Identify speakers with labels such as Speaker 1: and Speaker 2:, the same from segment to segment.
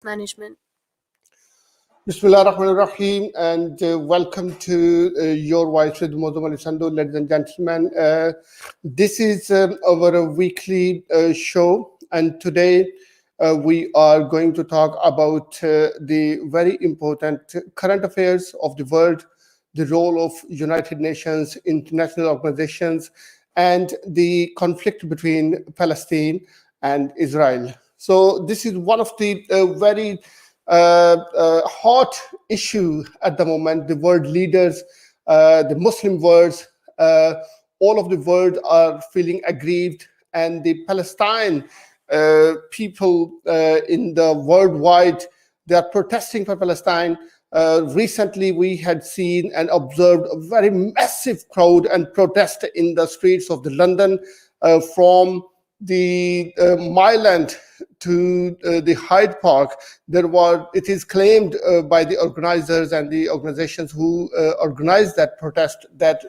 Speaker 1: management.
Speaker 2: Bismillah ar-Rahman ar-Rahim, and welcome to Your Voice with Muazzam Ali Sandhu, ladies and gentlemen. This is our weekly show, and today we are going to talk about the very important current affairs of the world, the role of United Nations, international organizations, and the conflict between Palestine and Israel. So this is one of the very hot issue at the moment. The world leaders, the Muslim world, all of the world are feeling aggrieved, and the Palestine people in the worldwide, they are protesting for Palestine. Recently, we had seen and observed a very massive crowd and protest in the streets of the London, from the Mile End to the Hyde Park. It is claimed by the organizers and the organizations who organized that protest that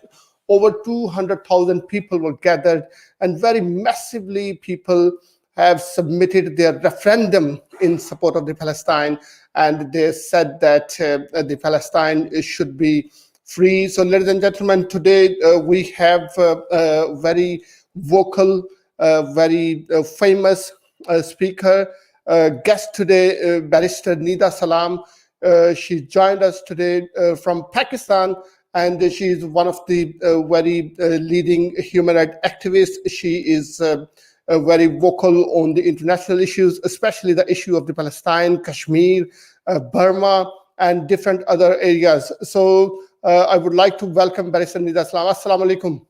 Speaker 2: over 200,000 people were gathered, and very massively people have submitted their referendum in support of the Palestine, and they said that the Palestine should be free. So, ladies and gentlemen, today we have a very vocal, very famous speaker, guest today, Barrister Needa Salam. She joined us today from Pakistan, and she is one of the very leading human rights activists. She is very vocal on the international issues, especially the issue of the Palestine, Kashmir, Burma, and different other areas. So I would like to welcome Barrister Needa Salam. Assalamu alaikum.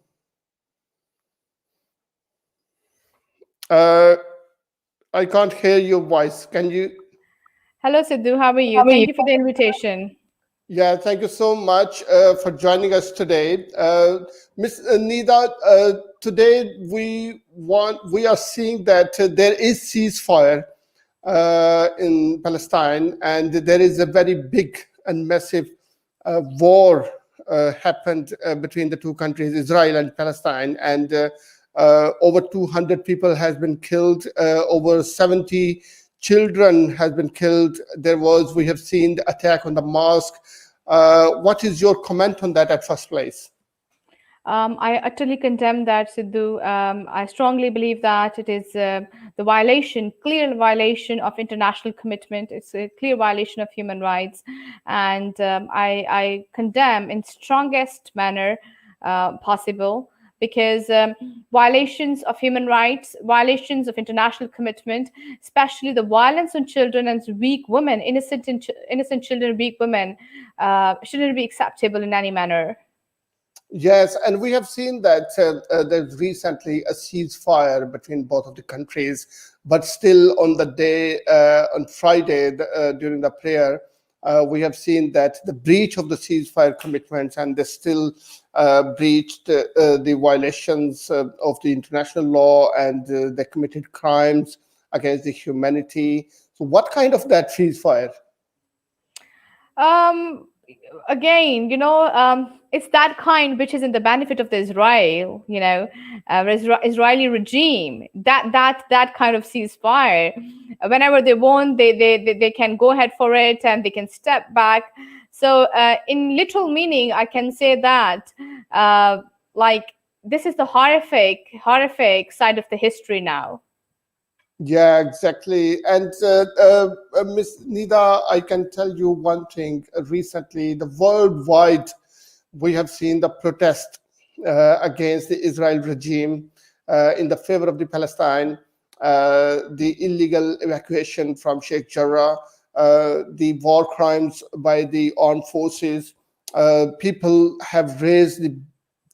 Speaker 2: I can't hear your voice. Can you?
Speaker 3: Hello, Sidhu. How are you? Thank you for the invitation.
Speaker 2: Yeah, thank you so much for joining us today. Ms. Needa, today we are seeing that there is ceasefire in Palestine, and there is a very big and massive war happened between the two countries, Israel and Palestine, and over 200 people has been killed, over 70 children has been killed. We have seen the attack on the mosque. What is your comment on that at first place?
Speaker 3: I utterly condemn that, Sidhu. I strongly believe that it is the clear violation of international commitment. It's a clear violation of human rights. And I condemn in strongest manner possible, because violations of human rights, violations of international commitment, especially the violence on children and weak women, innocent children, weak women, shouldn't be acceptable in any manner.
Speaker 2: Yes, and we have seen that there's recently a ceasefire between both of the countries, but still on the day, on Friday, during the prayer, we have seen that the breach of the ceasefire commitments, and they still breached the violations of the international law, and they committed crimes against the humanity. So what kind of that ceasefire?
Speaker 3: Again, it's that kind which is in the benefit of the Israeli regime. That kind of ceasefire, whenever they want, they can go ahead for it, and they can step back. So, in literal meaning, I can say that, this is the horrific side of the history now.
Speaker 2: Yeah, exactly. And Ms. Needa, I can tell you one thing. Recently, the worldwide, we have seen the protest against the Israel regime in the favor of the Palestine, the illegal evacuation from Sheikh Jarrah, the war crimes by the armed forces. People have raised the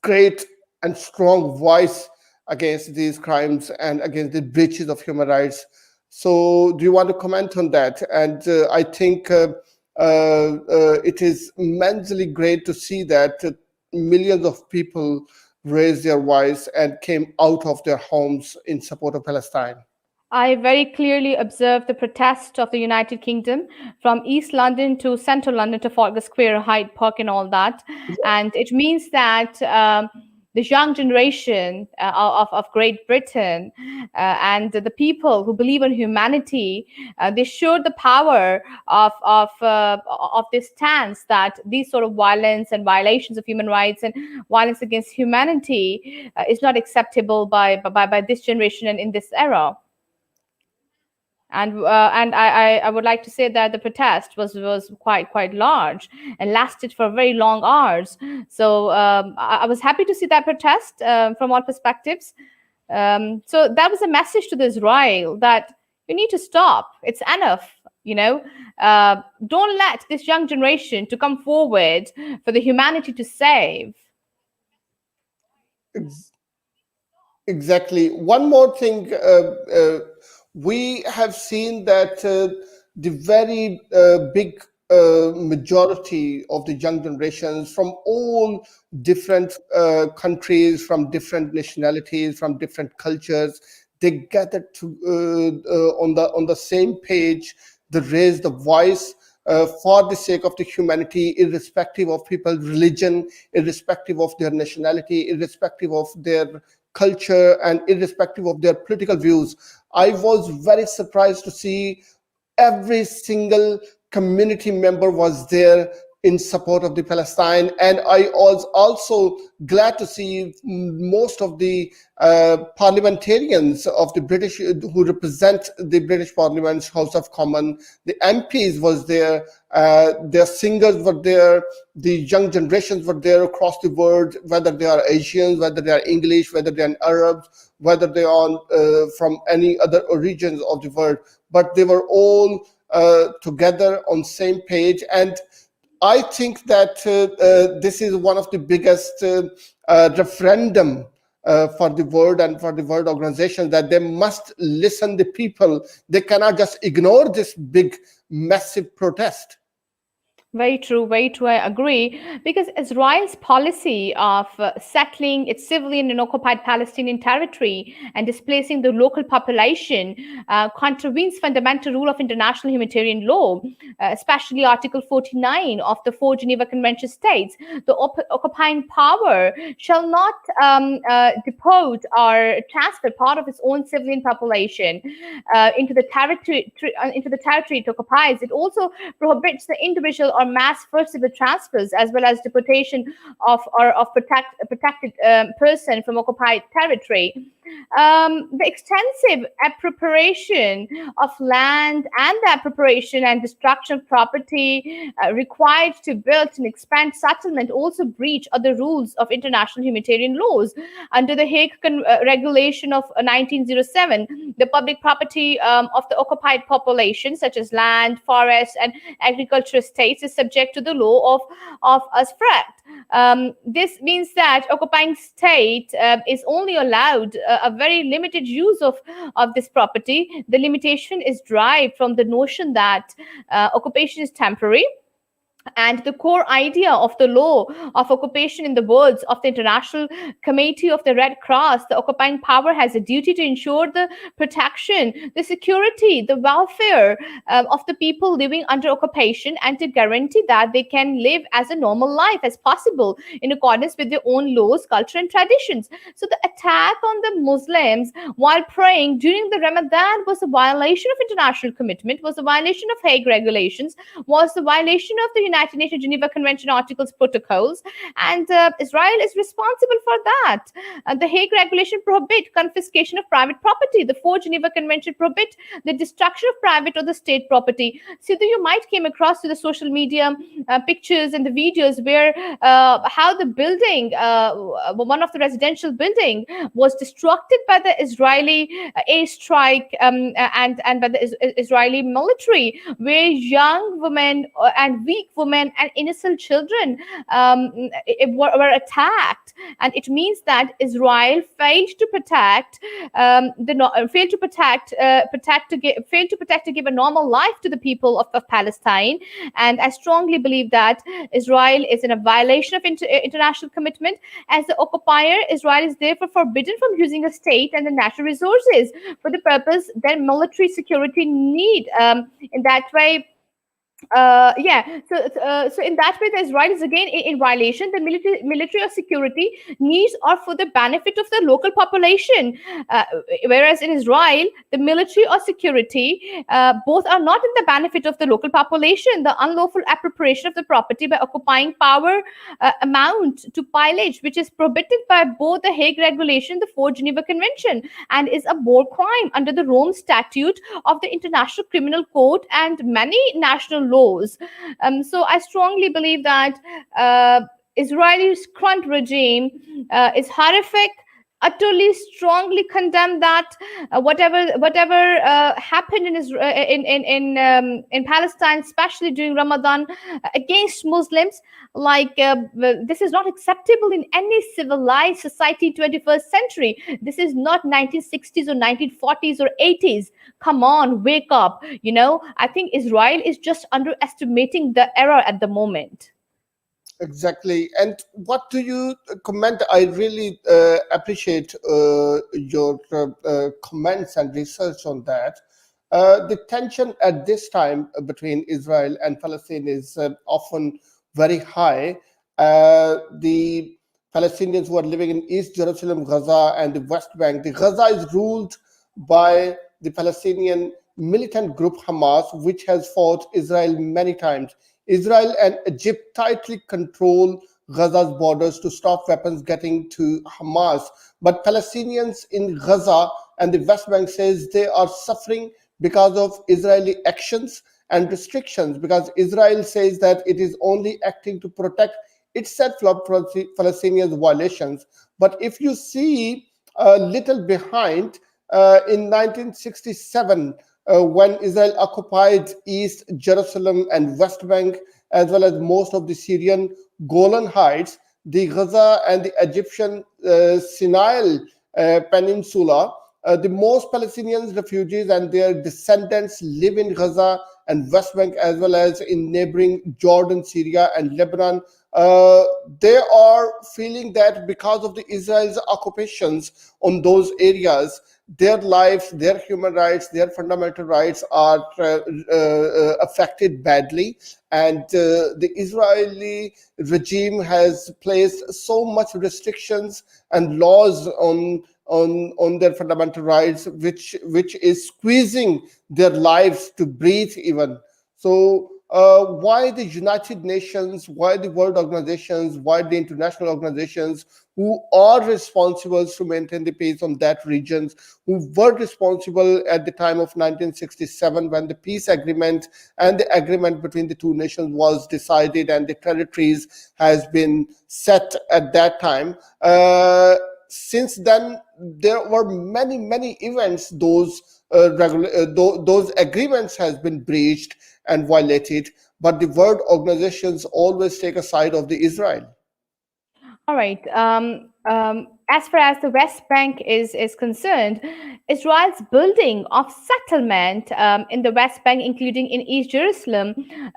Speaker 2: great and strong voice against these crimes and against the breaches of human rights. So do you want to comment on that? And I think it is immensely great to see that millions of people raised their voice and came out of their homes in support of Palestine.
Speaker 3: I very clearly observed the protest of the United Kingdom from East London to Central London, Trafalgar Square, Hyde Park, and all that. And it means that this young generation of Great Britain and the people who believe in humanity, they showed the power of this stance that these sort of violence and violations of human rights and violence against humanity is not acceptable by this generation and in this era. And I would like to say that the protest was quite large and lasted for very long hours. So I was happy to see that protest from all perspectives. So that was a message to the Israel that you need to stop. It's enough. Don't let this young generation to come forward for the humanity to save.
Speaker 2: Exactly. One more thing, we have seen that the very big majority of the young generations from all different countries, from different nationalities, from different cultures, they gathered to on the same page. They raise the voice for the sake of the humanity, irrespective of people's religion, irrespective of their nationality, irrespective of their culture, and irrespective of their political views. I was very surprised to see every single community member was there in support of the Palestine. And I was also glad to see most of the parliamentarians of the British who represent the British Parliament's House of Commons, the MPs was there, their singers were there, the young generations were there across the world, whether they are Asians, whether they are English, whether they are Arabs, whether they are from any other regions of the world, but they were all together on same page. And I think that this is one of the biggest referendum for the world and for the world organization, that they must listen to people. They cannot just ignore this big, massive protest.
Speaker 3: Very true, very true. I agree. Because Israel's policy of settling its civilian and occupied Palestinian territory and displacing the local population contravenes fundamental rule of international humanitarian law, especially Article 49 of the four Geneva Convention states the occupying power shall not deport or transfer part of its own civilian population into the territory it occupies. It also prohibits the individual or mass forcible transfers as well as deportation of protected person from occupied territory. The extensive appropriation of land and the appropriation and destruction of property required to build and expand settlement also breach other rules of international humanitarian laws. Under the Hague Regulation of 1907, the public property of the occupied population, such as land, forests, and agricultural estates, is subject to the law of Asfrat. This means that occupying state is only allowed a very limited use of this property. The limitation is derived from the notion that occupation is temporary. And the core idea of the law of occupation, in the words of the International Committee of the Red Cross, the occupying power has a duty to ensure the protection, the security, the welfare of the people living under occupation, and to guarantee that they can live as a normal life as possible in accordance with their own laws, culture, and traditions. So the attack on the Muslims while praying during the Ramadan was a violation of international commitment, was a violation of Hague regulations, was the violation of the United Nations Geneva Convention articles, protocols, and Israel is responsible for that. The Hague Regulation prohibit confiscation of private property. The four Geneva Convention prohibit the destruction of private or the state property. Sidhu, you might came across to the social media pictures and the videos where how the building, one of the residential building, was destructed by the Israeli airstrike and by the Israeli military, where young women and weak women and innocent children were attacked. And it means that Israel failed to protect to give a normal life to the people of Palestine. And I strongly believe that Israel is in a violation of international commitment. As the occupier, Israel is therefore forbidden from using a state and the natural resources for the purpose their military security need. In that way, Yeah. So in that way, the Israel is again in violation. The military or security needs are for the benefit of the local population, uh, whereas in Israel, the military or security both are not in the benefit of the local population. The unlawful appropriation of the property by occupying power amount to pillage, which is prohibited by both the Hague Regulation, the Fourth Geneva Convention, and is a war crime under the Rome Statute of the International Criminal Court and many national laws. So I strongly believe that Israel's current regime is horrific. Utterly, strongly condemn that whatever happened in Palestine, especially during Ramadan, against Muslims. Like this is not acceptable in any civilized society, 21st century. This is not 1960s or 1940s or 80s. Come on, wake up. I think Israel is just underestimating the error at the moment.
Speaker 2: Exactly. And what do you comment? I really appreciate your comments and research on that. The tension at this time between Israel and Palestine is often very high. The Palestinians who are living in East Jerusalem, Gaza, and the West Bank, the Gaza is ruled by the Palestinian militant group Hamas, which has fought Israel many times. Israel and Egypt tightly control Gaza's borders to stop weapons getting to Hamas. But Palestinians in Gaza and the West Bank says they are suffering because of Israeli actions and restrictions, because Israel says that it is only acting to protect itself from Palestinians' violations. But if you see a little behind, in 1967, when Israel occupied East Jerusalem and West Bank, as well as most of the Syrian Golan Heights, the Gaza and the Egyptian Sinai Peninsula, the most Palestinian refugees and their descendants live in Gaza and West Bank, as well as in neighboring Jordan, Syria, and Lebanon. They are feeling that because of the Israel's occupations on those areas, their lives, their human rights, their fundamental rights are affected badly. And the Israeli regime has placed so much restrictions and laws on their fundamental rights, which is squeezing their lives to breathe even. So why the United Nations, why the world organizations, why the international organizations who are responsible to maintain the peace on that regions, who were responsible at the time of 1967 when the peace agreement and the agreement between the two nations was decided and the territories has been set at that time. Since then, there were many events. Those agreements has been breached and violated, but the world organizations always take a side of the Israel.
Speaker 3: All right. As far as the West Bank is concerned, Israel's building of settlement in the West Bank, including in East Jerusalem,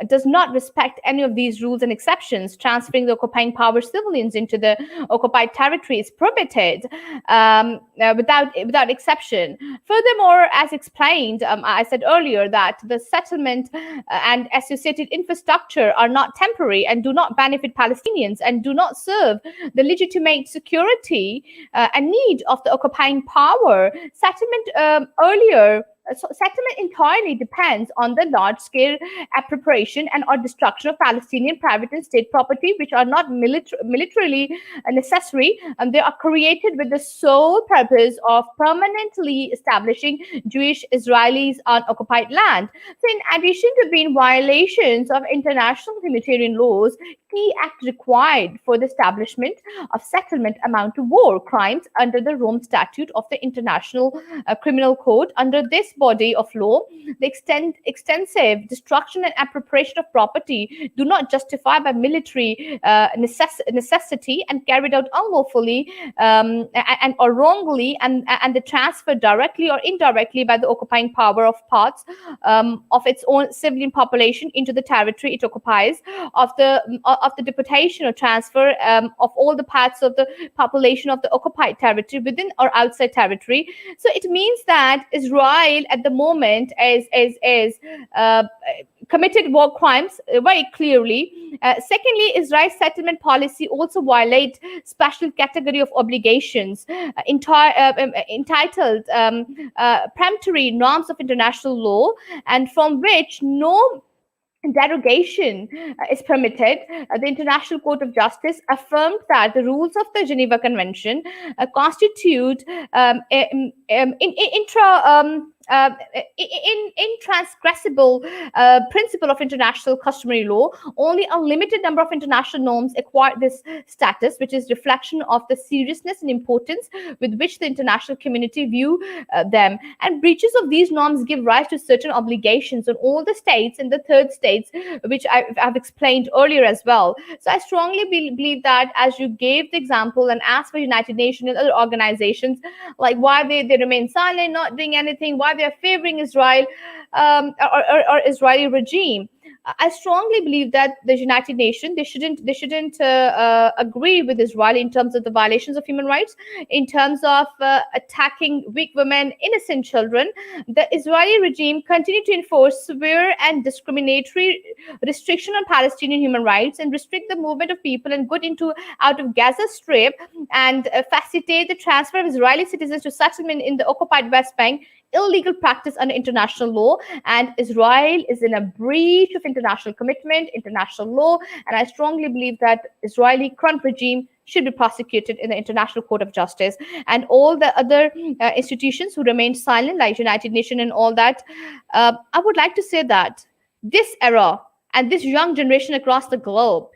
Speaker 3: does not respect any of these rules and exceptions. Transferring the occupying power civilians into the occupied territory is prohibited without exception. Furthermore, as explained, I said earlier that the settlement and associated infrastructure are not temporary and do not benefit Palestinians and do not serve the legitimate security and need of the occupying power. Settlement entirely depends on the large-scale appropriation and or destruction of Palestinian private and state property, which are not militarily necessary, and they are created with the sole purpose of permanently establishing Jewish Israelis on occupied land. So, in addition to being violations of international humanitarian laws, key act required for the establishment of settlement amount to war crimes under the Rome Statute of the International Criminal Code. Under this body of law, the extensive destruction and appropriation of property do not justify by military necessity and carried out unlawfully and or wrongly, and the transfer directly or indirectly by the occupying power of parts of its own civilian population into the territory it occupies, of the deportation or transfer of all the parts of the population of the occupied territory within or outside territory. So it means that Israel at the moment is committed war crimes very clearly. Secondly, Israel's settlement policy also violates special category of obligations entitled peremptory norms of international law, and from which no derogation is permitted. The International Court of Justice affirmed that the rules of the Geneva Convention constitute intransgressible principle of international customary law. Only a limited number of international norms acquire this status, which is reflection of the seriousness and importance with which the international community view them. And breaches of these norms give rise to certain obligations on all the states and the third states, which I've explained earlier as well. So I strongly believe that, as you gave the example and asked for United Nations and other organizations, like why they remain silent, not doing anything, why they are favoring Israel or Israeli regime. I strongly believe that the United Nations, they shouldn't agree with Israel in terms of the violations of human rights, in terms of attacking weak women, innocent children. The Israeli regime continued to enforce severe and discriminatory restriction on Palestinian human rights and restrict the movement of people and goods out of Gaza Strip, and facilitate the transfer of Israeli citizens to settlement in the occupied West Bank, illegal practice under international law. And Israel is in a breach of international commitment, international law, and I strongly believe that Israeli current regime should be prosecuted in the International Court of Justice. And all the other institutions who remain silent, like United Nations and all that, I would like to say that this era and this young generation across the globe,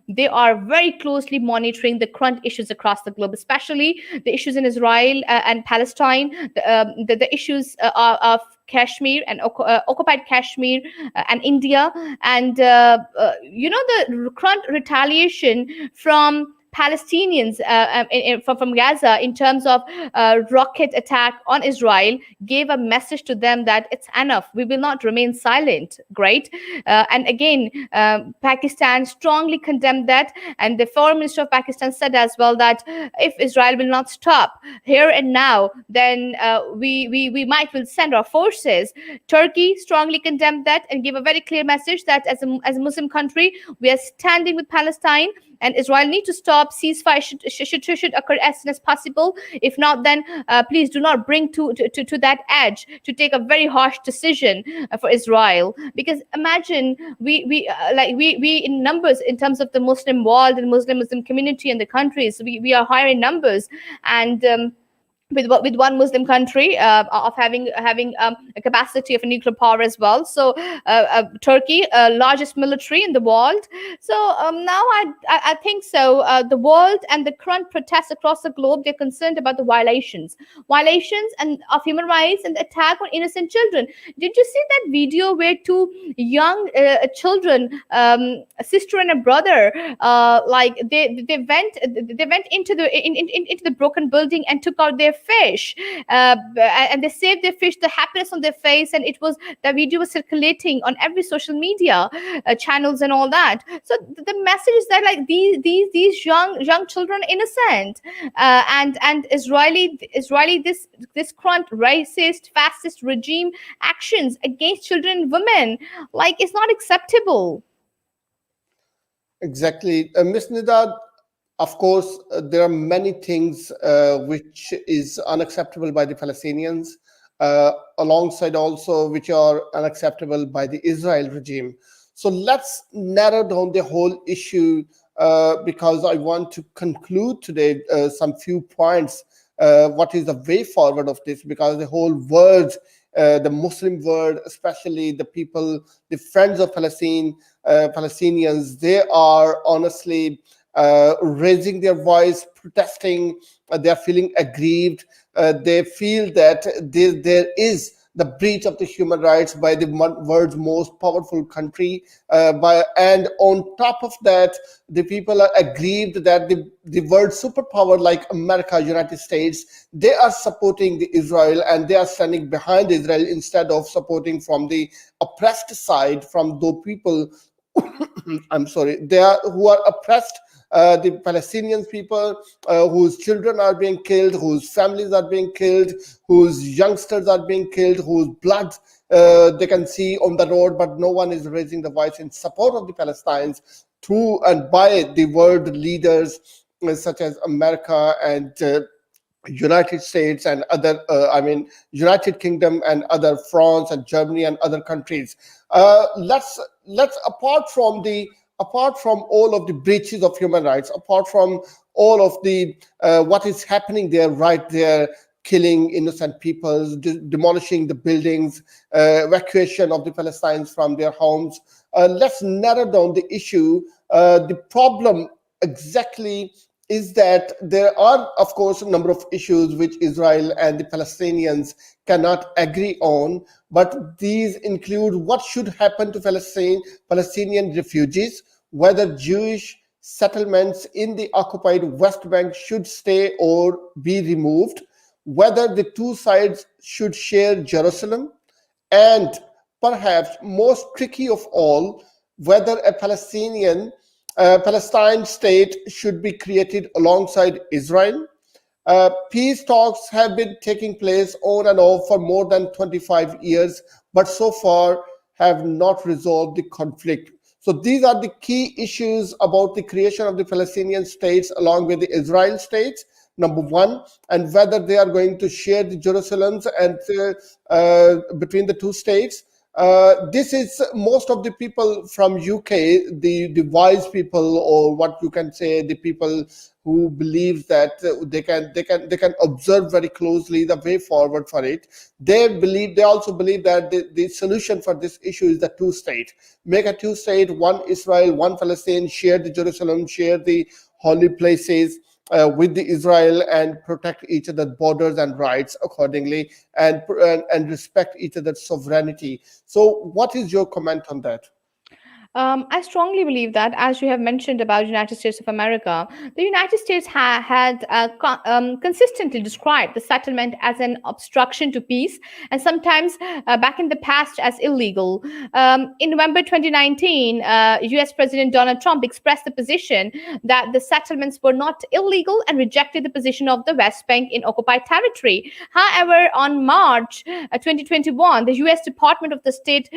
Speaker 3: they are very closely monitoring the current issues across the globe, especially the issues in Israel and Palestine, the issues of Kashmir and occupied Kashmir and India, and the current retaliation from Palestinians from Gaza in terms of rocket attack on Israel gave a message to them that it's enough. We will not remain silent. Great. And again, Pakistan strongly condemned that. And the foreign minister of Pakistan said as well that if Israel will not stop here and now, then we might will send our forces. Turkey strongly condemned that and gave a very clear message that as a Muslim country, we are standing with Palestine, and Israel need to stop. Ceasefire should occur as soon as possible. If not, then please do not bring to that edge to take a very harsh decision for Israel. Because imagine we in numbers in terms of the Muslim world and Muslim community in the countries, we are higher in numbers, and with one Muslim country of having a capacity of a nuclear power as well. So Turkey, largest military in the world. So now I think so. The world and the current protests across the globe, they're concerned about the violations and of human rights and the attack on innocent children. Did you see that video where two young children, a sister and a brother, like they went into the broken building and took out their fish, and they saved their fish, the happiness on their face, and the video was circulating on every social media channels and all that. So the message is that like these young children are innocent, and Israeli this current racist fascist regime actions against children and women, like, it's not acceptable.
Speaker 2: Exactly. Ms. Nida, of course, there are many things which is unacceptable by the Palestinians, alongside also which are unacceptable by the Israel regime. So let's narrow down the whole issue, because I want to conclude today some few points. What is the way forward of this? Because the whole world, the Muslim world, especially the people, the friends of Palestinians, they are honestly raising their voice, protesting. They are feeling aggrieved. They feel that there is the breach of the human rights by the world's most powerful country. And on top of that, the people are aggrieved that the world superpower like America, United States, they are supporting the Israel, and they are standing behind Israel instead of supporting from the oppressed side, from those people I'm sorry, who are oppressed, the Palestinian people, whose children are being killed, whose families are being killed, whose youngsters are being killed, whose blood they can see on the road, but no one is raising the voice in support of the Palestinians through and by the world leaders such as America and United States and other, United Kingdom and other, France and Germany and other countries. Let's apart from all of the breaches of human rights, apart from all of the what is happening there, right there, killing innocent people, demolishing the buildings, evacuation of the Palestinians from their homes. Let's narrow down the issue. The problem exactly is that there are, of course, a number of issues which Israel and the Palestinians cannot agree on, but these include what should happen to Palestinian refugees, whether Jewish settlements in the occupied West Bank should stay or be removed, whether the two sides should share Jerusalem, and perhaps most tricky of all, whether a Palestine state should be created alongside Israel. Peace talks have been taking place on and off for more than 25 years, but so far have not resolved the conflict. So these are the key issues about the creation of the Palestinian states along with the Israel states. Number one, and whether they are going to share the Jerusalems and between the two states. This is most of the people from UK, the wise people, or what you can say, the people who believe that they can observe very closely the way forward for it. They also believe that the solution for this issue is the two state. Make a two state, one Israel, one Palestine, share the Jerusalem, share the holy places with the Israel, and protect each other's borders and rights accordingly, and respect each other's sovereignty. So what is your comment on that?
Speaker 3: I strongly believe that, as you have mentioned about United States of America, the United States had consistently described the settlement as an obstruction to peace, and sometimes back in the past as illegal. In November 2019, U.S. President Donald Trump expressed the position that the settlements were not illegal and rejected the position of the West Bank in occupied territory. However, on March 2021, the U.S. Department of the State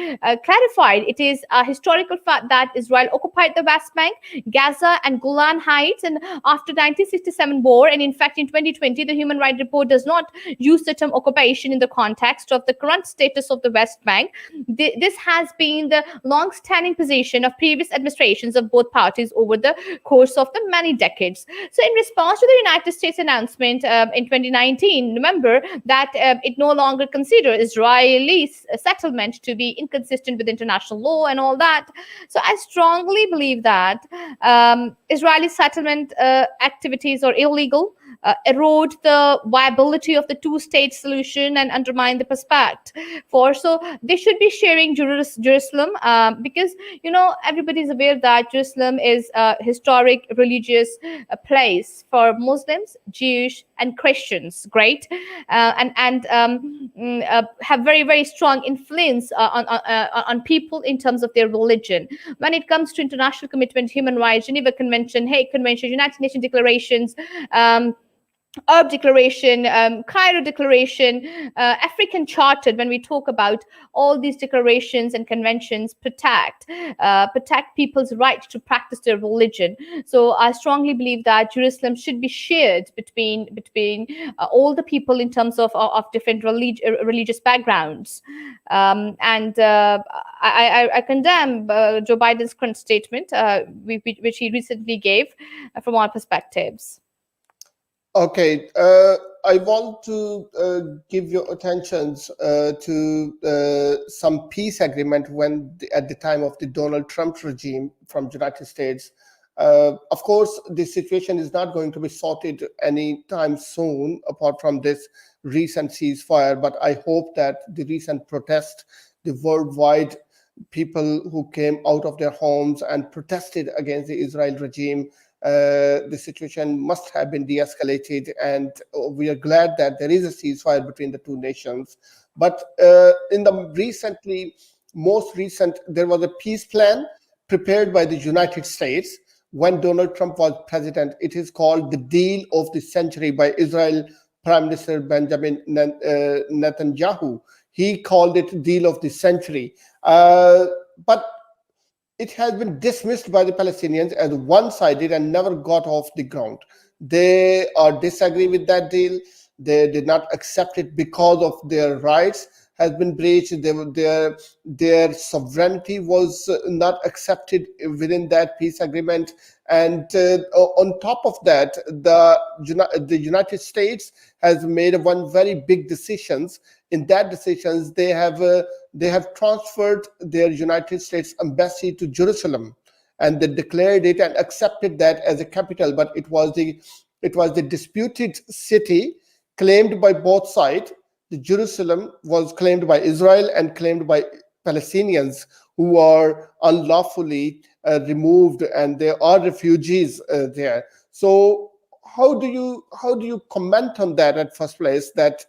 Speaker 3: clarified it is a historical fact that Israel occupied the West Bank, Gaza, and Golan Heights, and after 1967 war. And in fact, in 2020, the Human Rights Report does not use the term occupation in the context of the current status of the West Bank. This has been the long-standing position of previous administrations of both parties over the course of the many decades. So, in response to the United States announcement in 2019, remember that it no longer considers Israeli settlement to be inconsistent with international law and all that. So I strongly believe that Israeli settlement activities are illegal, erode the viability of the two-state solution, and undermine the prospect for. So they should be sharing Jerusalem because everybody is aware that Jerusalem is a historic religious place for Muslims, Jewish, and Christians. Great, and have very, very strong influence on people in terms of their religion. When it comes to international commitment, human rights, Geneva Convention, Hague Convention, United Nations declarations, Arab Declaration, Cairo Declaration, African Charter, when we talk about all these declarations and conventions, protect people's right to practice their religion. So I strongly believe that Jerusalem should be shared between all the people in terms of different religious backgrounds. And I condemn Joe Biden's current statement, which he recently gave, from our perspectives.
Speaker 2: Okay, I want to give your attentions to some peace agreement at the time of the Donald Trump regime from United States. Of course, the situation is not going to be sorted anytime soon, apart from this recent ceasefire. But I hope that the recent protest, the worldwide people who came out of their homes and protested against the Israel regime, the situation must have been de-escalated, and we are glad that there is a ceasefire between the two nations. But in the most recent, there was a peace plan prepared by the United States when Donald Trump was president. It is called the Deal of the Century by Israel Prime Minister Benjamin Netanyahu. He called it Deal of the Century. But it has been dismissed by the Palestinians as one-sided and never got off the ground. They are disagree with that deal. They did not accept it because of their rights has been breached. Their sovereignty was not accepted within that peace agreement. And on top of that, the United States has made one very big decisions. In that decisions, they have transferred their United States embassy to Jerusalem, and they declared it and accepted that as a capital. But it was the disputed city claimed by both sides. The Jerusalem was claimed by Israel and claimed by Palestinians who are unlawfully removed, and there are refugees there. So how do you comment on that at first place? That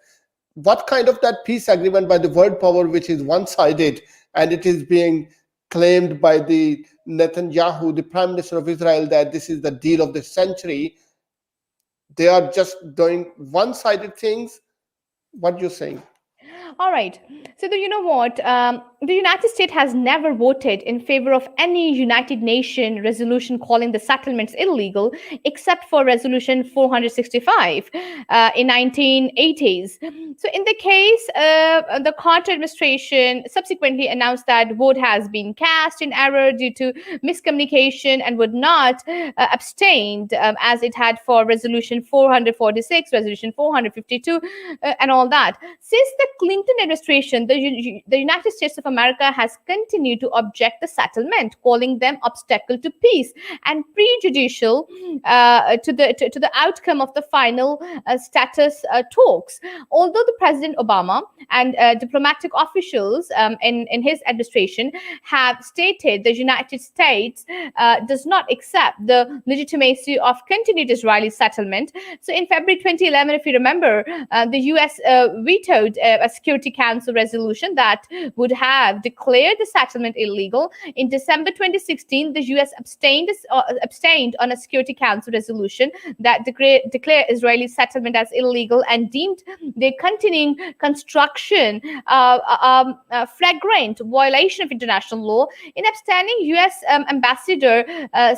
Speaker 2: what kind of that peace agreement by the world power, which is one-sided, and it is being claimed by the Netanyahu, the Prime Minister of Israel, that this is the deal of the century. They are just doing one-sided things. What you're saying?
Speaker 3: All right. So, you know what? The United States has never voted in favor of any United Nations resolution calling the settlements illegal, except for Resolution 465 in 1980s. So, in the case, the Carter administration subsequently announced that vote has been cast in error due to miscommunication and would not abstain as it had for Resolution 446, Resolution 452, and all that. Since the Clinton administration, the United States of America has continued to object the settlement, calling them obstacle to peace and prejudicial to the outcome of the final status talks. Although the President Obama and diplomatic officials in his administration have stated the United States does not accept the legitimacy of continued Israeli settlement. So in February 2011, if you remember, the U.S. vetoed a Security Council resolution that would have declared the settlement illegal. In December 2016, the U.S. abstained on a Security Council resolution that declared Israeli settlement as illegal and deemed the continuing construction flagrant violation of international law. In abstaining, U.S. Ambassador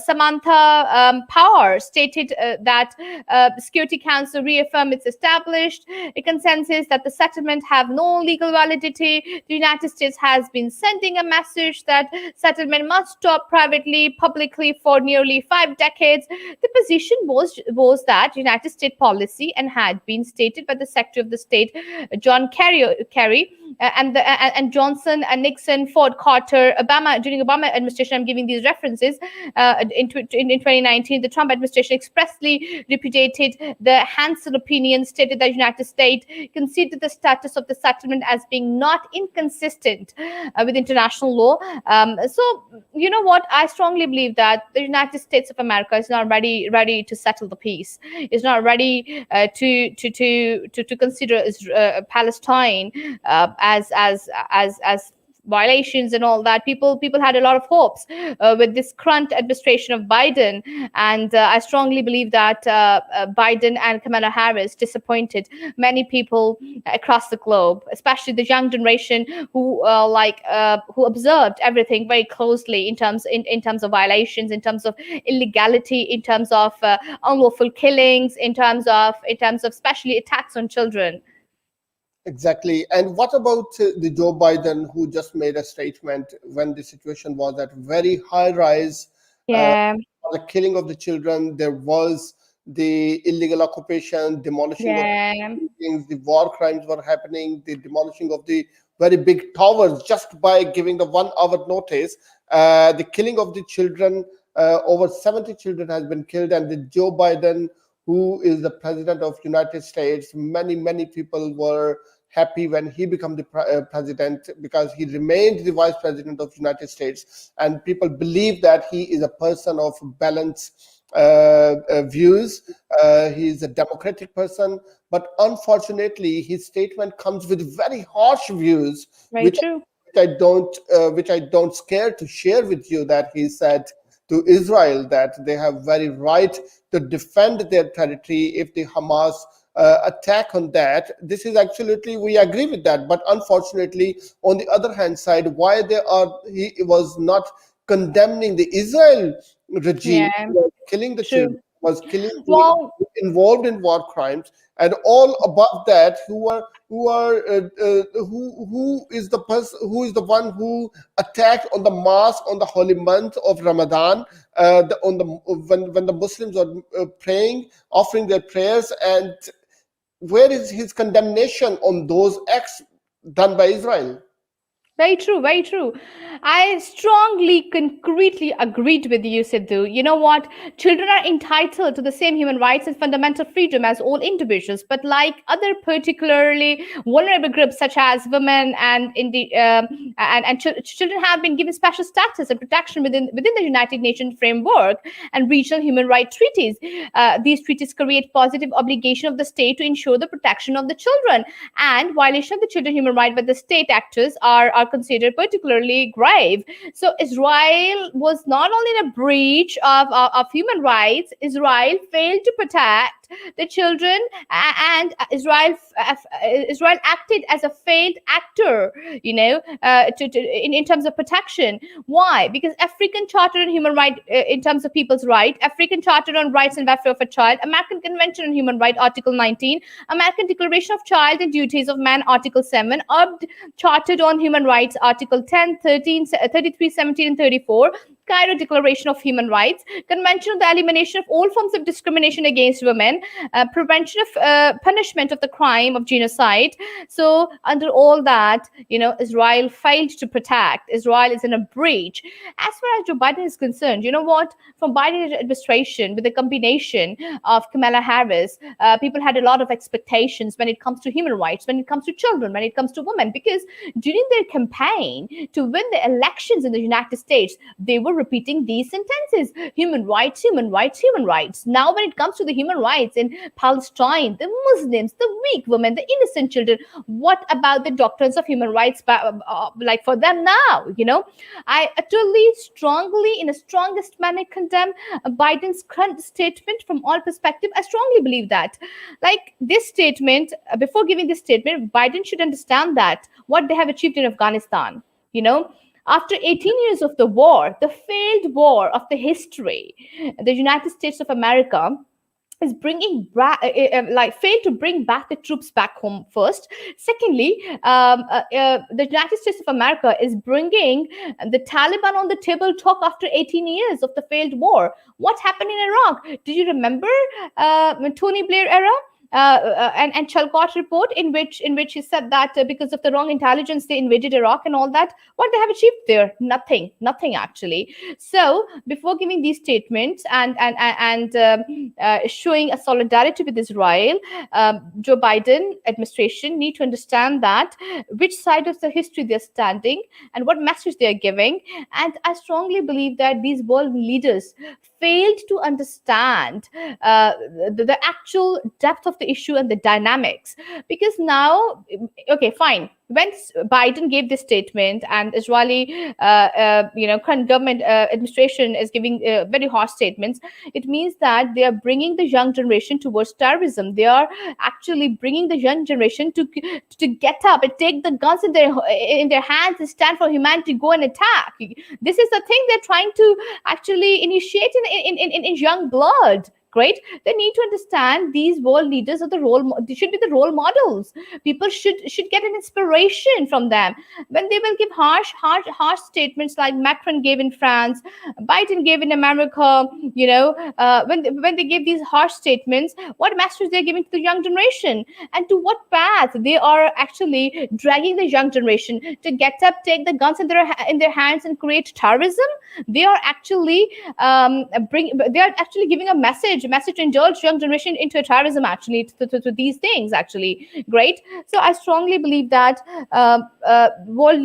Speaker 3: Samantha Power stated that the Security Council reaffirmed its established a consensus that the settlement have no legal validity. The United States has been sending a message that settlement must stop privately, publicly for nearly 5 decades. The position was that United States policy and had been stated by the Secretary of the State, John Kerry, and Johnson and Nixon, Ford, Carter, Obama, during Obama administration. I'm giving these references. In 2019, the Trump administration expressly repudiated the Hansel opinion, stated that the United States considered the status of the settlement as being not inconsistent with international law. So, you know what? I strongly believe that the United States of America is not ready to settle the peace. Is not ready to consider Palestine as violations and all that. People had a lot of hopes with this current administration of Biden, and I strongly believe that Biden and Kamala Harris disappointed many people across the globe, especially the young generation who observed everything very closely in terms of violations, in terms of illegality, in terms of unlawful killings, in terms of especially attacks on children.
Speaker 2: Exactly. And what about the Joe Biden, who just made a statement when the situation was at very high rise?
Speaker 3: Yeah.
Speaker 2: The killing of the children, there was the illegal occupation, demolishing of buildings, the war crimes were happening, the demolishing of the very big towers just by giving the 1 hour notice. The killing of the children, over 70 children has been killed, and the Joe Biden, who is the president of United States, many people were happy when he became the president, because he remained the vice president of United States, and people believe that he is a person of balanced views. He is a democratic person, but unfortunately his statement comes with very harsh views,
Speaker 3: Very true.
Speaker 2: which I don't scare to share with you, that he said to Israel that they have very right to defend their territory if the Hamas attack on that. This is absolutely, we agree with that. But unfortunately, on the other hand side, why he was not condemning the Israel regime,
Speaker 3: Yeah,
Speaker 2: was killing the
Speaker 3: true.
Speaker 2: children, was killing the
Speaker 3: Well,
Speaker 2: involved in war crimes, and all above that, who is the one who attacked on the mosque on the holy month of Ramadan, when the Muslims are praying, offering their prayers, and where is his condemnation on those acts done by Israel?
Speaker 3: very true, very true. I strongly, concretely agreed with you, Sidhu. You know what? Children are entitled to the same human rights and fundamental freedom as all individuals, but like other particularly vulnerable groups such as women and children have been given special status and protection within the United Nations framework and regional human rights treaties. These treaties create positive obligation of the state to ensure the protection of the children, and violation of the children human right by the state actors are considered particularly grave. So Israel was not only in a breach of human rights, Israel failed to protect the children, and Israel acted as a failed actor, in terms of protection. Why? Because African Charter on Human Rights, in terms of people's right, African Charter on Rights and Welfare of a Child, American Convention on Human Rights, Article 19, American Declaration of Child and Duties of Man, Article 7, Chartered on Human Rights, Article 10, 13, 33, 17, and 34, Cairo Declaration of Human Rights, Convention on the Elimination of All Forms of Discrimination Against Women, Prevention of Punishment of the Crime of Genocide. So under all that, Israel failed to protect. Israel is in a breach. As far as Joe Biden is concerned, you know what? From Biden administration, with the combination of Kamala Harris, people had a lot of expectations when it comes to human rights, when it comes to children, when it comes to women, because during their campaign to win the elections in the United States, they were repeating these sentences: human rights, human rights, human rights. Now, when it comes to the human rights in Palestine, the Muslims, the weak women, the innocent children, what about the doctrines of human rights, like for them now? I utterly, strongly, in the strongest manner, condemn Biden's current statement from all perspectives. I strongly believe that, like this statement, before giving this statement, Biden should understand that what they have achieved in Afghanistan, after 18 years of the war, the failed war of the history, the United States of America is failed to bring back the troops back home first. Secondly, the United States of America is bringing the Taliban on the table talk after 18 years of the failed war. What happened in Iraq? Do you remember Tony Blair era? And Chalcott report, in which he said that because of the wrong intelligence they invaded Iraq and all that. What they have achieved there? Nothing actually. So before giving these statements and showing a solidarity with Israel, Joe Biden administration need to understand that which side of the history they're standing and what message they are giving. And I strongly believe that these world leaders failed to understand the actual depth of the issue and the dynamics. Because now, okay, fine, when Biden gave this statement and Israeli current government administration is giving very harsh statements, it means that they are bringing the young generation towards terrorism. They are actually bringing the young generation to get up and take the guns in their hands and stand for humanity, go and attack. This is the thing they're trying to actually initiate in young blood. Great. They need to understand these world leaders are they should be the role models. People should get an inspiration from them. When they will give harsh statements like Macron gave in France, Biden gave in America, when they give these harsh statements, what message they're giving to the young generation, and to what path they are actually dragging the young generation to get up, take the guns in their hands and create terrorism. They are actually giving a message to indulge young generation into terrorism, actually, to these things, actually. Great. So I strongly believe that world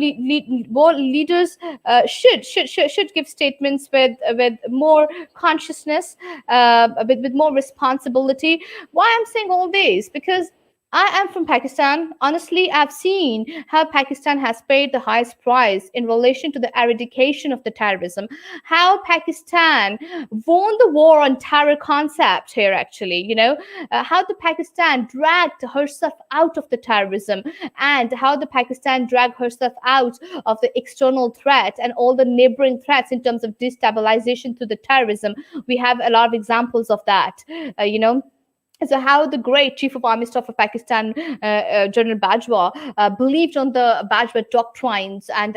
Speaker 3: leaders should give statements with more consciousness, with more responsibility. Why I'm saying all this? Because I am from Pakistan. Honestly, I've seen how Pakistan has paid the highest price in relation to the eradication of the terrorism. How Pakistan won the war on terror concept here, actually. How the Pakistan dragged herself out of the terrorism, and how the Pakistan dragged herself out of the external threat and all the neighboring threats in terms of destabilization through the terrorism. We have a lot of examples of that. Uh, you know so how the great chief of army staff of Pakistan, General Bajwa, believed on the Bajwa doctrines, and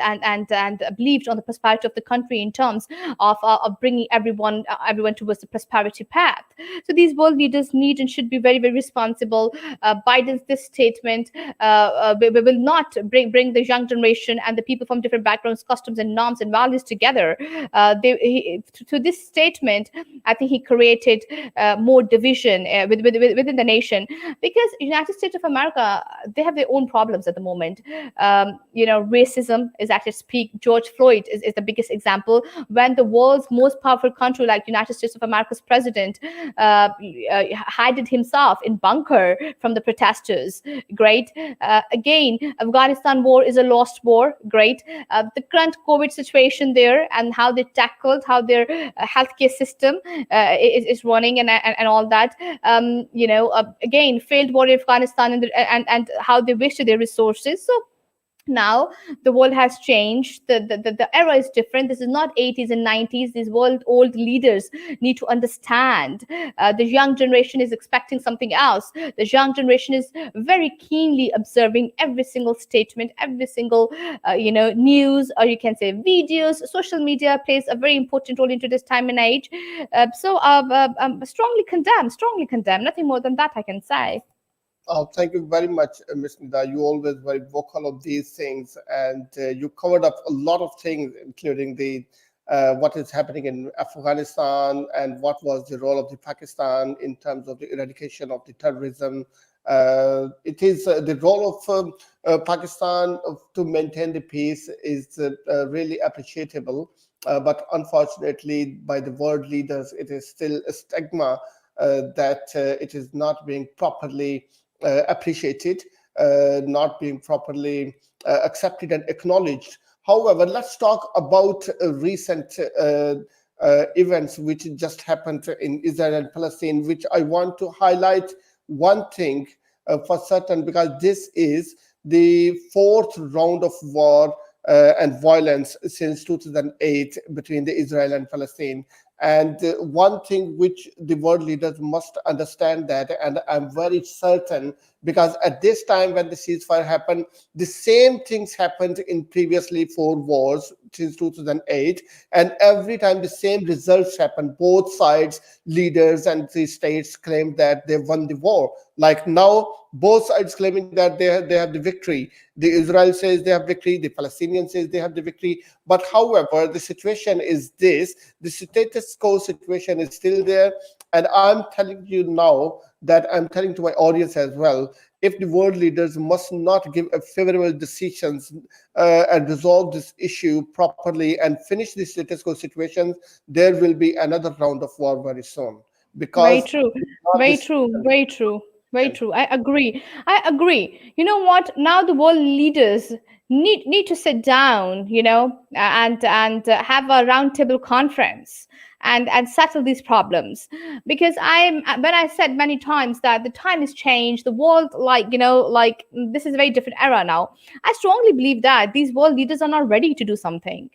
Speaker 3: believed on the prosperity of the country in terms of bringing everyone towards the prosperity path. So these world leaders need and should be very, very responsible. Biden's this statement we will not bring the young generation and the people from different backgrounds, customs, and norms and values together. To this statement, I think he created more division within the nation, because United States of America, they have their own problems at the moment. Racism is at its peak. George Floyd is the biggest example, when the world's most powerful country, like United States of America's president, hided himself in bunker from the protesters. Great. Again, Afghanistan war is a lost war. Great. The current COVID situation there, and how they tackled, how their healthcare system is running, and all that. Again, failed war in Afghanistan, and how they wasted their resources. So now the world has changed. The era is different. This is not 80s and 90s. These world old leaders need to understand. The young generation is expecting something else. The young generation is very keenly observing every single statement, every single news, or you can say videos. Social media plays a very important role into this time and age. Strongly condemn, nothing more than that I can say.
Speaker 2: Thank you very much, Ms. Nida. You always very vocal of these things, and you covered up a lot of things, including the what is happening in Afghanistan and what was the role of the Pakistan in terms of the eradication of the terrorism. It is the role of Pakistan to maintain the peace is really appreciable, but unfortunately, by the world leaders, it is still a stigma that it is not being properly appreciated, not being properly accepted and acknowledged. However, let's talk about recent events which just happened in Israel and Palestine, which I want to highlight one thing for certain, because this is the fourth round of war and violence since 2008 between the Israel and Palestine. And one thing which the world leaders must understand that, and I'm very certain, because at this time when the ceasefire happened, the same things happened in previously four wars since 2008, and every time the same results happened. Both sides, leaders and the states claimed that they won the war. Like now, both sides claiming that they have the victory. The Israel says they have victory, the Palestinian says they have the victory. But however, the situation is this: the status quo situation is still there. And I'm telling you now that I'm telling to my audience as well, if the world leaders must not give a favorable decisions and resolve this issue properly and finish the status quo situation, there will be another round of war very soon.
Speaker 3: Very
Speaker 2: Because
Speaker 3: true.
Speaker 2: not
Speaker 3: Very
Speaker 2: this,
Speaker 3: true. Very true. Very true. I agree. I agree. You know what? Now the world leaders need to sit down, and have a roundtable conference and settle these problems. Because when I said many times that the time has changed, the world, like this is a very different era now. I strongly believe that these world leaders are not ready to do something.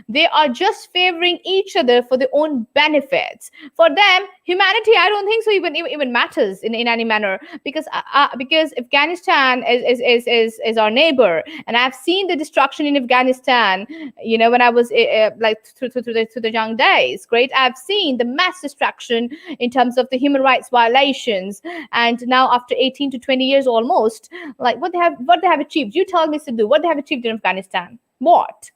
Speaker 3: They are just favoring each other for their own benefits. For them, humanity, I don't think so even matters in any manner, because Afghanistan is our neighbor, and I've seen the destruction in Afghanistan. When I was like through the young days. Great, I've seen the mass destruction in terms of the human rights violations, and now after 18 to 20 years almost, like what they have achieved. You tell me, Sidhu, what they have achieved in Afghanistan? What?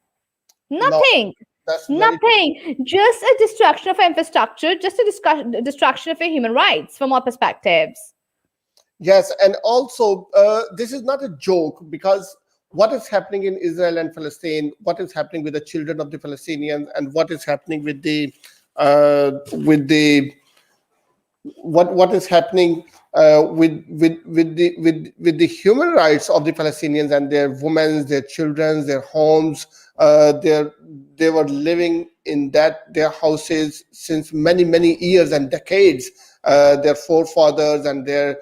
Speaker 2: no,
Speaker 3: Nothing.
Speaker 2: that's very
Speaker 3: Nothing. Just a destruction of infrastructure, just a destruction of human rights from all perspectives.
Speaker 2: yes. And also, this is not a joke, because what is happening in Israel and Palestine, what is happening with the children of the Palestinians, and what is happening with the what is happening with the human rights of the Palestinians and their women, their children, their homes. They were living in their houses since many years and decades. Their forefathers and their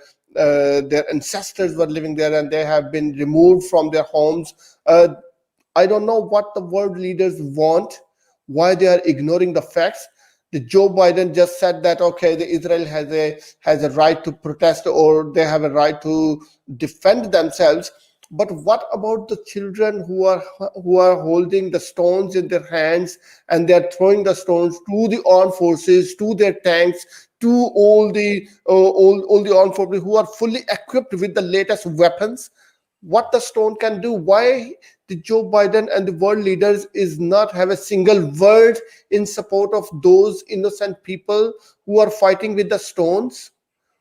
Speaker 2: ancestors were living there, and they have been removed from their homes. I don't know what the world leaders want, why they are ignoring the facts. The Joe Biden just said that okay, the Israel has a right to protest, or they have a right to defend themselves. But what about the children who are holding the stones in their hands, and they're throwing the stones to the armed forces, to their tanks, to all the armed forces who are fully equipped with the latest weapons? What the stone can do? Why the Joe Biden and the world leaders is not have a single word in support of those innocent people who are fighting with the stones,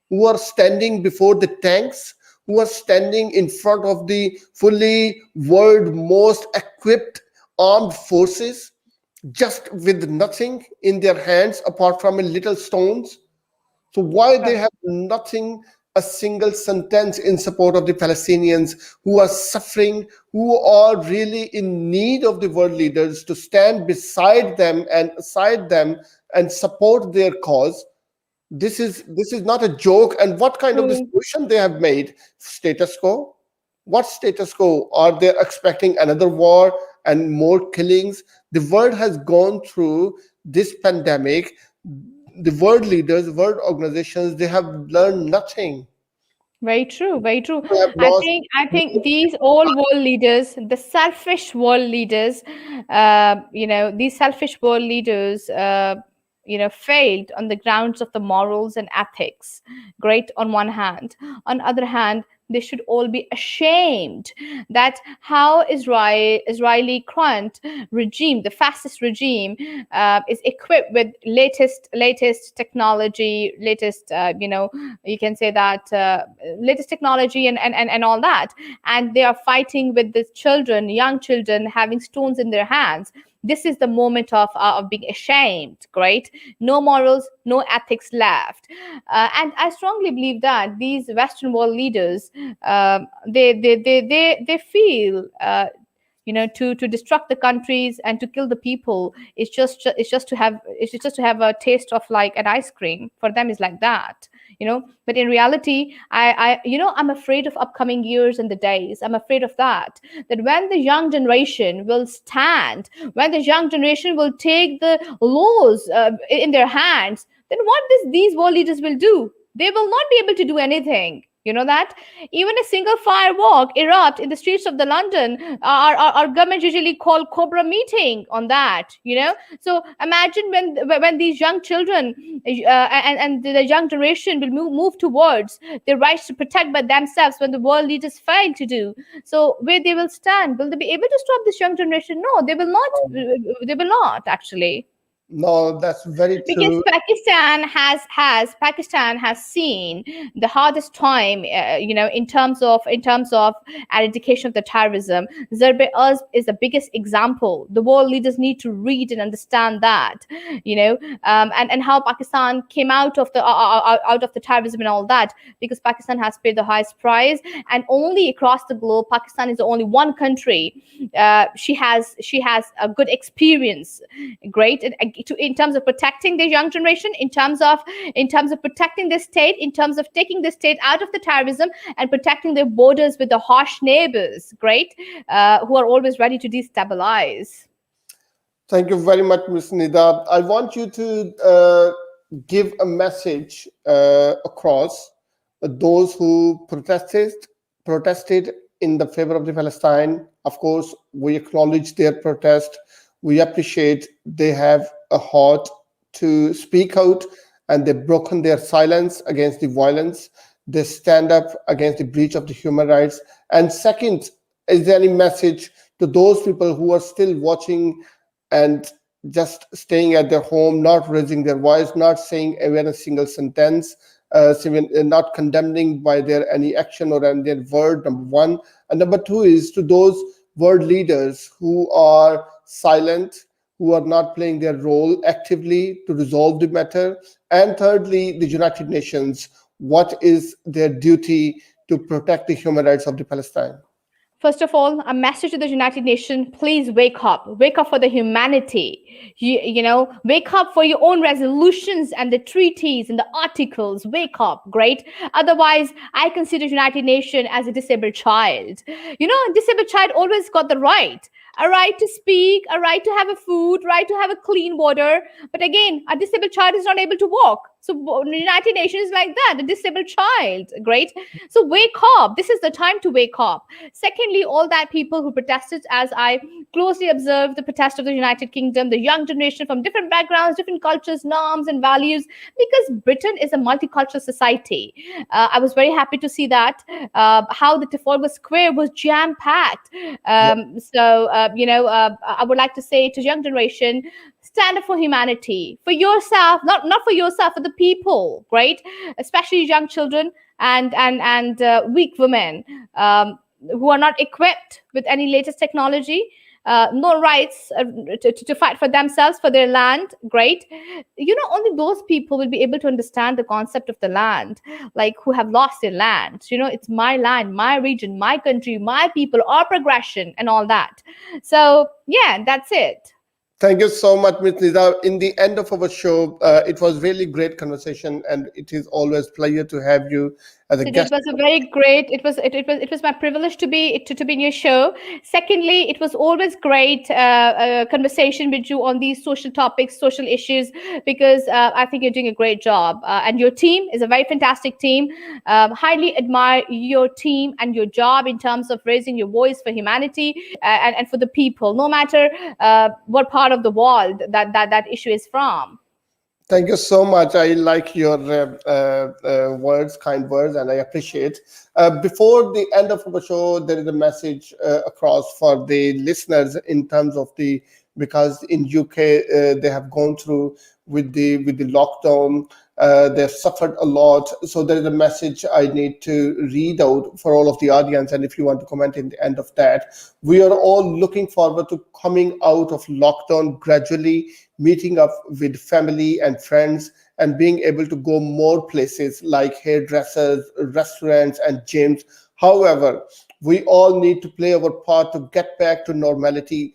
Speaker 2: who are standing before the tanks, who are standing in front of the fully world most equipped armed forces, just with nothing in their hands apart from a little stones? So why they have nothing, a single sentence in support of the Palestinians who are suffering, who are really in need of the world leaders to stand beside them and aside them and support their cause? This is not a joke. And what kind of the
Speaker 3: True.
Speaker 2: solution they have made? Status quo? What status quo? Are they expecting another war and more killings? The world has gone through this pandemic. The world leaders, world organizations, they have learned nothing.
Speaker 3: Very true, very true.
Speaker 2: They have
Speaker 3: I
Speaker 2: lost.
Speaker 3: think I think these all world leaders, the selfish world leaders, these selfish world leaders, failed on the grounds of the morals and ethics. Great on one hand. On other hand, they should all be ashamed that how Israeli current regime, the fascist regime, is equipped with latest technology, latest you can say that latest technology and all that, and they are fighting with the children, young children, having stones in their hands. This is the moment of being ashamed. Great, no morals, no ethics left. And I strongly believe that these Western world leaders, they feel to destruct the countries and to kill the people is just to have a taste of like an ice cream. For them is like that. But in reality, I'm afraid of upcoming years and the days. I'm afraid of that when the young generation will stand, when the young generation will take the laws in their hands, then what these world leaders will do? They will not be able to do anything. You know that even a single firework erupt in the streets of the London, our government usually call Cobra meeting on that. So imagine when these young children and the young generation will move towards their rights to protect by themselves when the world leaders fail to do so. Where they will stand? Will they be able to stop this young generation? No, they will not. They will not actually.
Speaker 2: No, that's very
Speaker 3: Because
Speaker 2: true.
Speaker 3: Pakistan has seen the hardest time, in terms of eradication of the terrorism. Zarbe Azb is the biggest example. The world leaders need to read and understand that, and how Pakistan came out of the terrorism and all that, because Pakistan has paid the highest price. And only across the globe, Pakistan is the only one country she has a good experience. Great, in terms of protecting the young generation, in terms of protecting the state, in terms of taking the state out of the terrorism and protecting their borders with the harsh neighbors. Great, who are always ready to destabilize.
Speaker 2: Thank you very much, Ms. Nida. I want you to give a message across those who protested in the favor of the Palestine. Of course, we acknowledge their protest. We appreciate they have a heart to speak out, and they've broken their silence against the violence. They stand up against the breach of the human rights. And second, is there any message to those people who are still watching and just staying at their home, not raising their voice, not saying even a single sentence, not condemning by their any action or any their word, number one. And number two is to those world leaders who are silent, who are not playing their role actively to resolve the matter? And thirdly, the United Nations, what is their duty to protect the human rights of the Palestine?
Speaker 3: First of all, a message to the United Nations: please wake up. Wake up for the humanity. Wake up for your own resolutions and the treaties and the articles. Wake up, great? Otherwise, I consider United Nations as a disabled child. A disabled child always got the right. A right to speak, a right to have a food, right to have a clean water. But again, a disabled child is not able to walk. So the United Nations is like that, a disabled child, great? So wake up. This is the time to wake up. Secondly, all that people who protested, as I closely observed the protest of the United Kingdom, the young generation from different backgrounds, different cultures, norms, and values, because Britain is a multicultural society. I was very happy to see that, how the Trafalgar Square was jam packed. I would like to say to young generation, stand up for humanity, for yourself, not for yourself, for the people, right? Especially young children and weak women, who are not equipped with any latest technology, no rights to fight for themselves, for their land, great? Only those people will be able to understand the concept of the land, like who have lost their land. It's my land, my region, my country, my people, our progression, and all that. So yeah, that's it.
Speaker 2: Thank you so much, Ms. Nida. In the end of our show, it was really great conversation, and it is always pleasure to have you as a
Speaker 3: So it
Speaker 2: guest.
Speaker 3: was a very great. It was my privilege to be in your show. Secondly, it was always great conversation with you on these social topics, social issues, because I think you're doing a great job, and your team is a very fantastic team. Highly admire your team and your job in terms of raising your voice for humanity, and for the people, no matter what part of the world that issue is from.
Speaker 2: Thank you so much. I like your words, kind words, and I appreciate. Before the end of our show, there is a message across for the listeners in terms of because in UK they have gone through with the lockdown. They've suffered a lot. So there is a message I need to read out for all of the audience. And if you want to comment in the end of that, we are all looking forward to coming out of lockdown gradually, meeting up with family and friends, and being able to go more places like hairdressers, restaurants, and gyms. However, we all need to play our part to get back to normality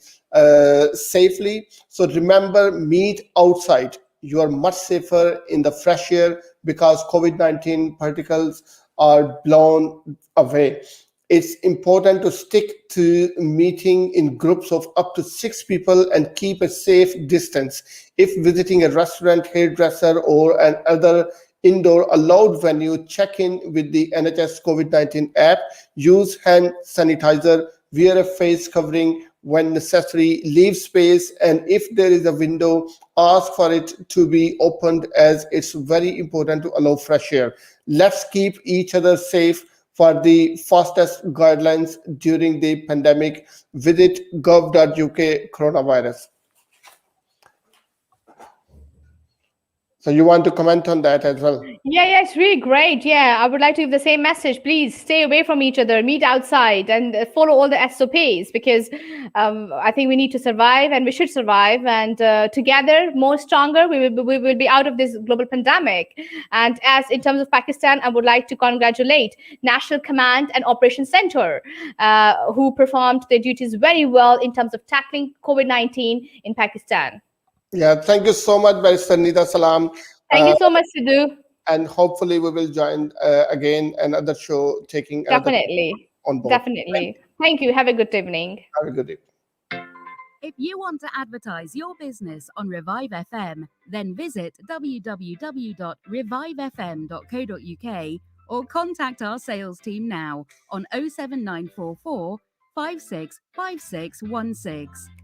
Speaker 2: safely. So remember, meet outside. You are much safer in the fresh air because COVID-19 particles are blown away. It's important to stick to meeting in groups of up to 6 people and keep a safe distance. If visiting a restaurant, hairdresser, or an other indoor allowed venue, check in with the NHS COVID-19 app, use hand sanitizer, wear a face covering when necessary, leave space, and if there is a window, ask for it to be opened, as it's very important to allow fresh air. Let's keep each other safe. For the fastest guidelines during the pandemic, visit gov.uk coronavirus. So you want to comment on that as well?
Speaker 3: Yeah, it's really great. Yeah, I would like to give the same message. Please stay away from each other, meet outside, and follow all the SOPs, because I think we need to survive, and we should survive. And together, more stronger, we will be out of this global pandemic. And as in terms of Pakistan, I would like to congratulate National Command and Operations Center, who performed their duties very well in terms of tackling COVID-19 in Pakistan.
Speaker 2: Yeah, thank you so much, Barrister Needa Salam.
Speaker 3: Thank you so much, Sidhu.
Speaker 2: And hopefully we will join again another show, taking another
Speaker 3: Definitely.
Speaker 2: on board.
Speaker 3: Definitely. Thank you. Have a good evening.
Speaker 2: Have a good evening.
Speaker 1: If you want to advertise your business on Revive FM, then visit www.revivefm.co.uk or contact our sales team now on 07944 565616.